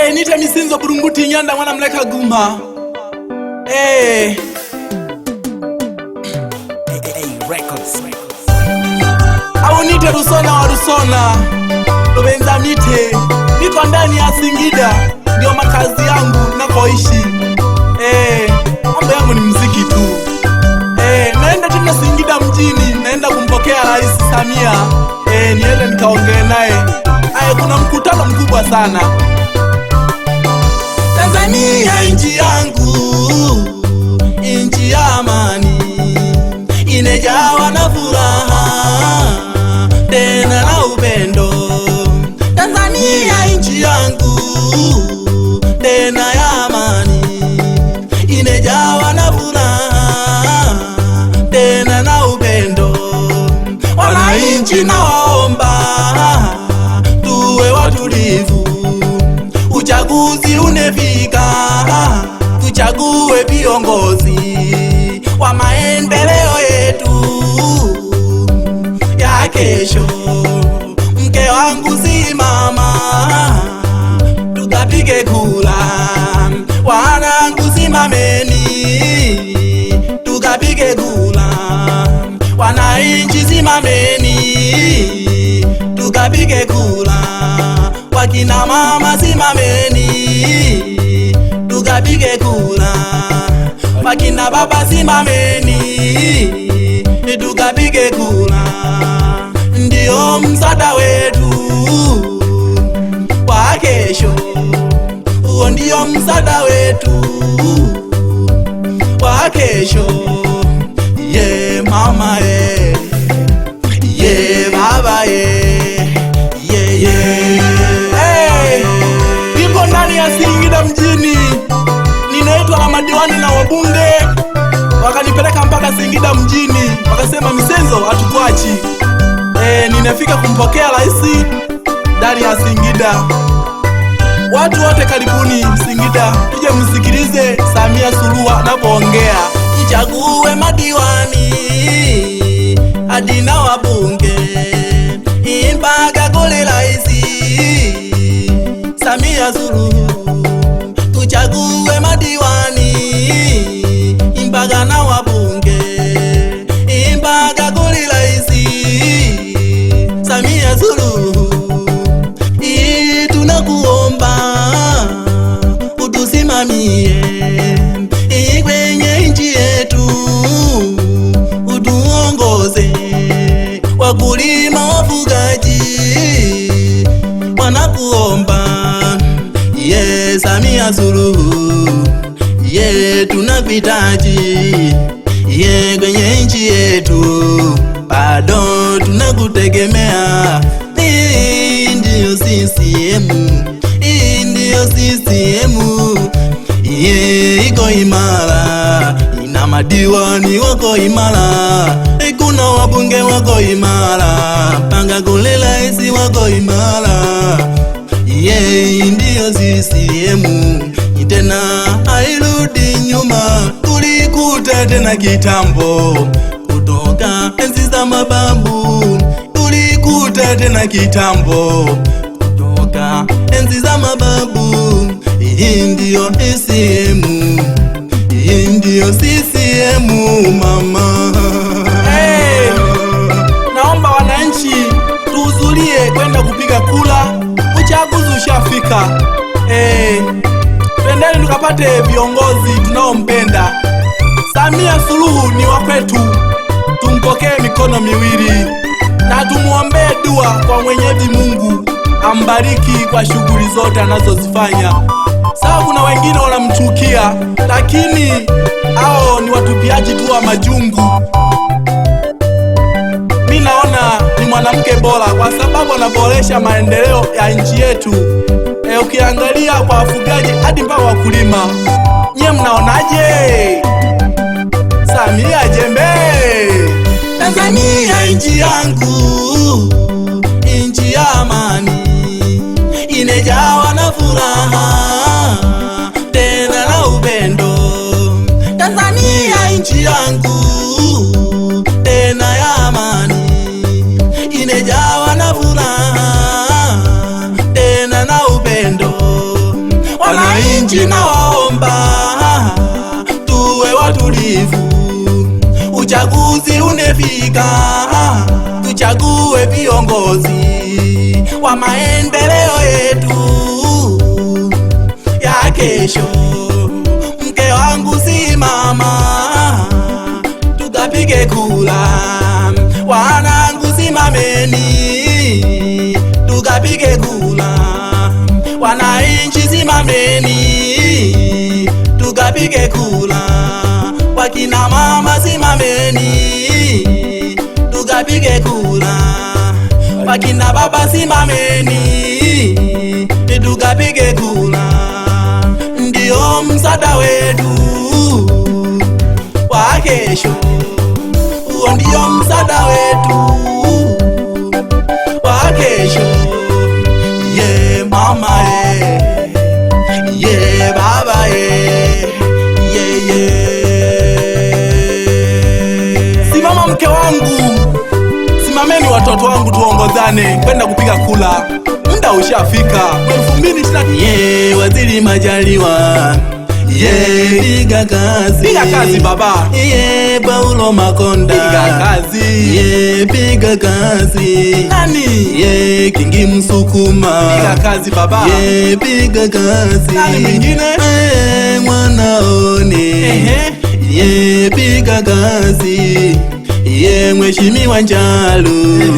Nite Misinzo Burunguti Nyanda mwana mleka guma. Records. Au nite Rusona wa Rusona. Lobenza mite. Niko ndani ya Singida. Ndio makazi yangu nakoishi. Mambo yangu ni muziki tu. Naenda tena Singida mjini. Naenda kumpokea Rais Samia. Niende nikaongee naye. Kuna mkutano mkubwa sana. Tanzania nchi yangu, nchi ya amani, inejawa na furaha tena na upendo. Tanzania nchi yangu, tena ya amani, inejawa na furaha tena na upendo. Wananchi naomba tuwe watulivu. Uchaguzi unefika, tuchague viongozi wa maendeleo yetu ya kesho. Mke wangu simama, tukapige kura. Wanangu simameni, tukapige kura. Wananchi simameni, tukapige kura. Wakina mama simameni, tukapige kura. Wakina baba simameni, tukapige kura. Ndio msaada wetu wa kesho, huo ndio msaada wetu wa kesho. Mama baba niko ndani ya Singida mjini. Ninaitwa na madiwani na wabunge, wakanipeleka mpaka Singida mjini. Wakasema Misenzo hatukuachi. Ninafika kumpokea rais ndani ya Singida. Watu wote karibuni Singida, tuje msikilize Samia Suluhu anapoongea. Ichague madiwani hadi na wabunge, mpaka kule rais Samia Suluhu. Tuchague madiwani mpaka na wabunge, mpaka kule rais Samia Suluhu. Tunakuomba utusimamie kwenye nchi yetu, utuongoze. Wakulima wafugaji wanakuomba, Samia Suluhu, tunakuhitaji kwenye nchi yetu, bado tunakutegemea. Ndio CCM, ndio CCM, iko imara, ina madiwani wako imara, kuna wabunge wako imara, panga kule rais wako imara. Ndio CCM, tena hairudi nyuma. Tulikuta tena kitambo, kutoka enzi za mababu. Tulikuta tena kitambo, kutoka enzi za mababu. Ndio CCM, ndio CCM mama. Naomba wananchi tuhudhurie kwenda kupiga kura. Uchaguzi ushafika. Twendeni tukapate viongozi tunaompenda. Samia Suluhu ni wa kwetu, tumpokee mikono miwili na tumuombee dua kwa Mwenyezi Mungu ambariki kwa shughuli zote anazozifanya. Sawa, kuna wengine wanamchukia, lakini hao ni watupiaji tu wa majungu. Mimi naona ni mwanamke bora kwa sababu anaboresha maendeleo ya nchi yetu. Ukiangalia kwa wafugaji hadi mpaka wakulima. Nyie mnaonaje? Samia jembe. Tanzania nchi yangu, nchi ya amani, inejawa na furaha tena na upendo. Tanzania nchi yangu, tena ya amani, inejawa na furaha tena na upendo. Wananchi nawaomba tuwe watulivu, uchaguzi unefika, tuchague viongozi wa maendeleo yetu ya kesho. Mke wangu simama, tukapige kura. Wanangu simameni, tukapige kura. Wananchi simameni, tukapige kura. Wakina mama simameni, tukapige kura. Wakina baba simameni, tukapige kura. Ndio msaada wetu wa kesho, huo ndio msaada wetu wa kesho. Ye mama ye baba ye. Simama mke wangu, simameni watoto wangu, tuongozane kwenda kupiga kula. Muda ushafika 2023. Ye Waziri Majaliwa, ye piga kazi, piga kazi baba. Ye Paulo Makonda, piga kazi, ye piga kazi. Nani? Ye Kingi Msukuma, piga kazi baba. Ye piga kazi. Nani mwingine? Mwanaone, ye piga kazi. Ye Mheshimiwa Njalu,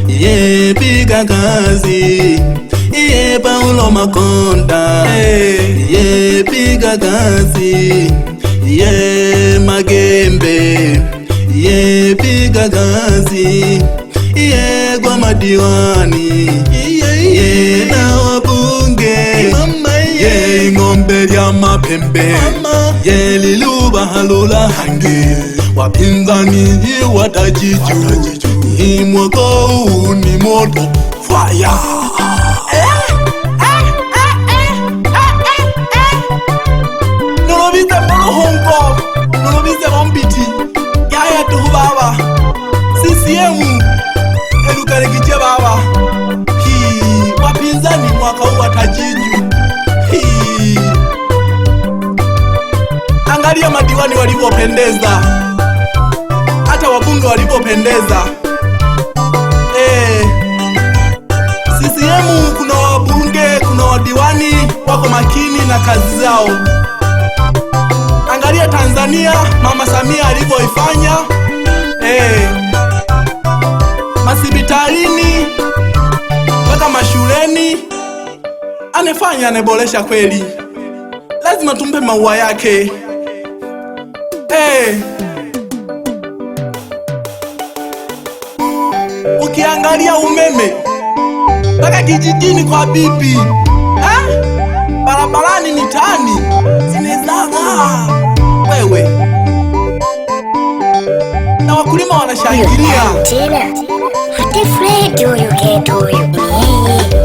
ye piga kazi. Ye Paulo Makonda, ye piga kazi. Ye Magembe, ye piga kazi. Ye kwa madiwani, ye na wabunge, ye Ng'ombe ya Mapembe, ye Liluba Halula Hange. Wapinzani watajiju, hii mwaka huu ni moto fire. Nolobise muluhongo, nolobise mombiti, yaya tuhu baba. CCM elukarekije baba. Wapinzani mwaka huu watajiju. Angalia madiwani walipopendeza, hata wabunge walipopendeza. CCM kuna wabunge, kuna wadiwani wako makini na kazi zao. Angalia Tanzania, Mama Samia alipoifanya. Masibitalini mpaka mashuleni anefanya, aneboresha kweli. Lazima tumpe maua yake. Ukiangalia umeme mpaka kijijini kwa bibi, barabarani mitaani zimezaga wewe, na wakulima wanashangilia.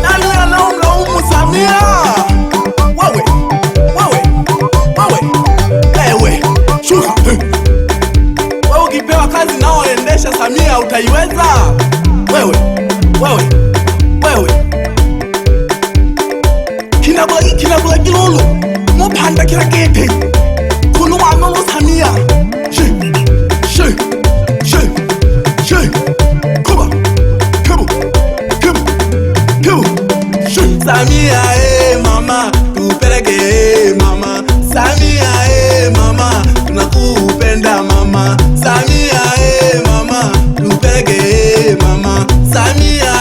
Nani anaumlaumu Samia? Wewe shuka. Wewe ukipewa kazi nao endesha Samia, utaiweza? Wewe kinabula kilolo mupanda kila kete kunu wanolo Samia. Kuba Samia mama, tupeleke mama. Samia mama, tunakupenda mama. Samia mama, tupeleke mama. Samia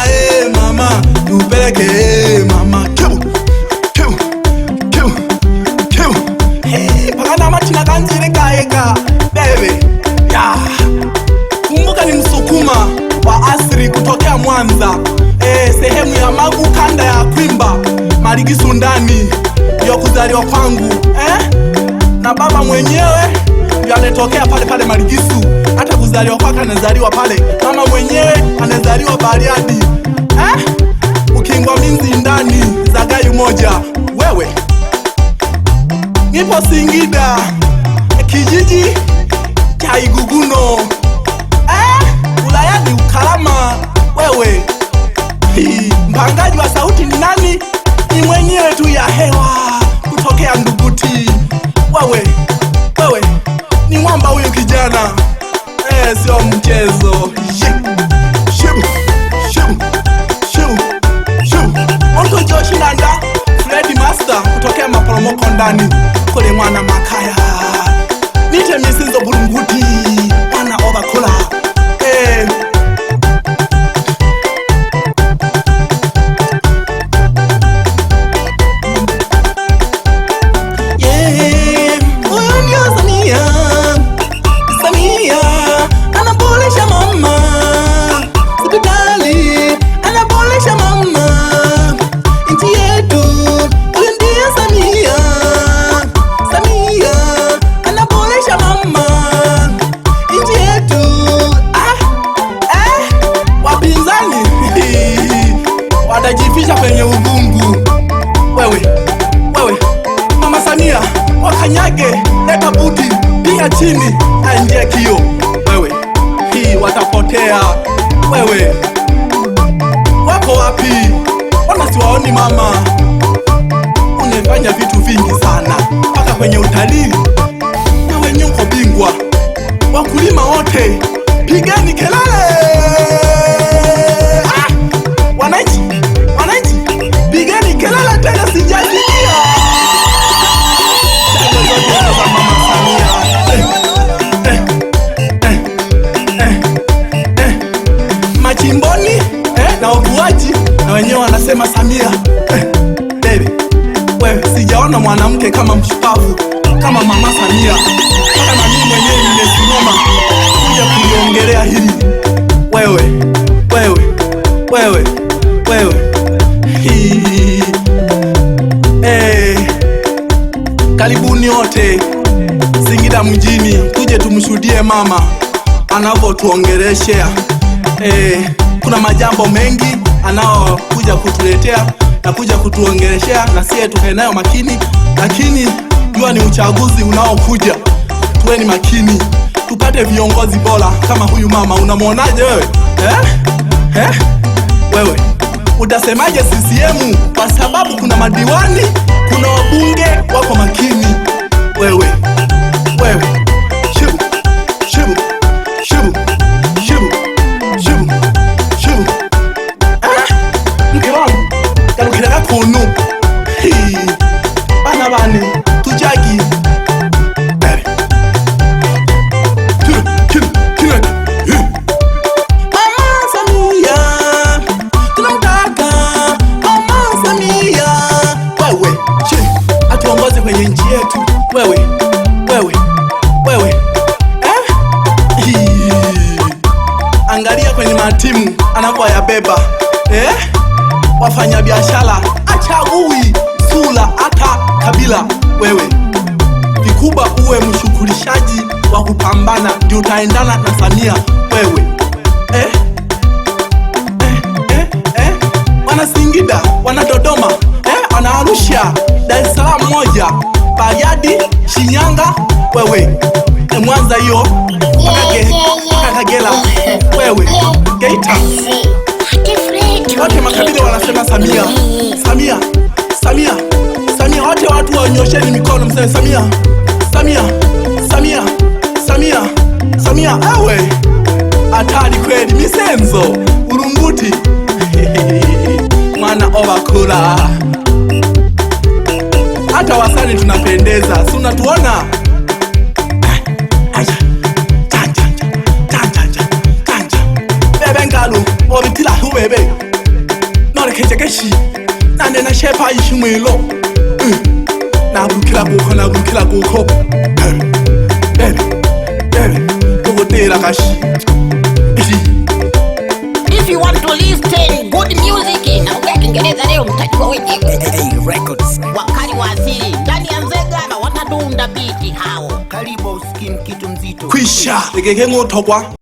mama, tupeleke mama. Pakana machina kanzire kaeka bebe ya. Kumbuka ni Msukuma wa asili kutokea Mwanza, sehemu ya Magu, kanda ya Kwimba, Maligisu ndani ndio kuzaliwa kwangu. Na baba mwenyewe ndio anatokea pale Maligisu, hata kuzaliwa kwake anazaliwa pale. Mama mwenyewe anazaliwa Bariadi, Ukingwa Minzi ndani Zagayu moja. Wewe nipo Singida, kijiji cha Iguguno, wilayani Ukalama. Wewe mpangaji wa sauti ni nani? Ni mwenyewe tu ya hewa kutokea Ndugu. mchezo. Onko Joshi Nanda Freddy Master kutokea maporomoko ndani kule mwana makaya nite misinzo burunguti mwana obakula watajifisha kwenye ugungu. Wewe Mama Samia wakanyage, leta buti, piga chini, aingie kio. Wewe hii watapotea. Wewe wako wapi? Wana siwaoni mama. Unafanya vitu vingi sana mpaka kwenye utalii, na wenye uko bingwa. Wakulima wote pigeni kelele. Wananchi pigeni kelele tena, sijasikia. Mama Samia machimboni na wavuaji na wenyewe wanasema Samia. Baby wewe, sijaona mwanamke kama mshupavu kama Mama Samia. Hata na mimi mwenyewe nimesimama kuja kuliongelea hili. Wewe karibuni wote Singida mjini, tuje tumshuhudie mama anavyotuongeleshea. Kuna majambo mengi anaokuja kutuletea na kuja kutuongeleshea, na siye tukae nayo makini, lakini jua ni uchaguzi unaokuja. Tuweni makini tupate viongozi bora kama huyu mama. Unamwonaje wewe? Wewe utasemaje CCM? Kwa sababu kuna madiwani, kuna wabunge wako makini. Wewe mke wangu karukiraga kunu bana bane tujagi atuongoze kwenye nchi yetu. Wewe angalia kwenye matimu anavyoyabeba. Wafanya biashara achagui sura hata kabila. Wewe kikubwa uwe mshukulishaji wa kupambana, ndio utaendana na Samia. Wewe wana Singida, wana Dodoma, wana Arusha, Dar es Salaam moja, Bariadi, Shinyanga, wewe Mwanza hiyo Kagera, wewe Geita, wote makabila wanasema Samia. Wote watu wanyosheni mikono mseme Samia. Awe hatari kweli, misenzo urunguti mwana obakula. Hata wasani tunapendeza, si unatuona? Bebe ngalu obitila hubebe norekejegeshi nande na shepa ishimwilo nabukila guko bebe ugutira kashi. If you want to listen good music naongea Kiingereza leo mtajua wenyewe. Records. Wakali wa asili ndani ya Nzega na watadunda biti hao. Karibu usikie kitu mzito. Kwisha egege ngotokwa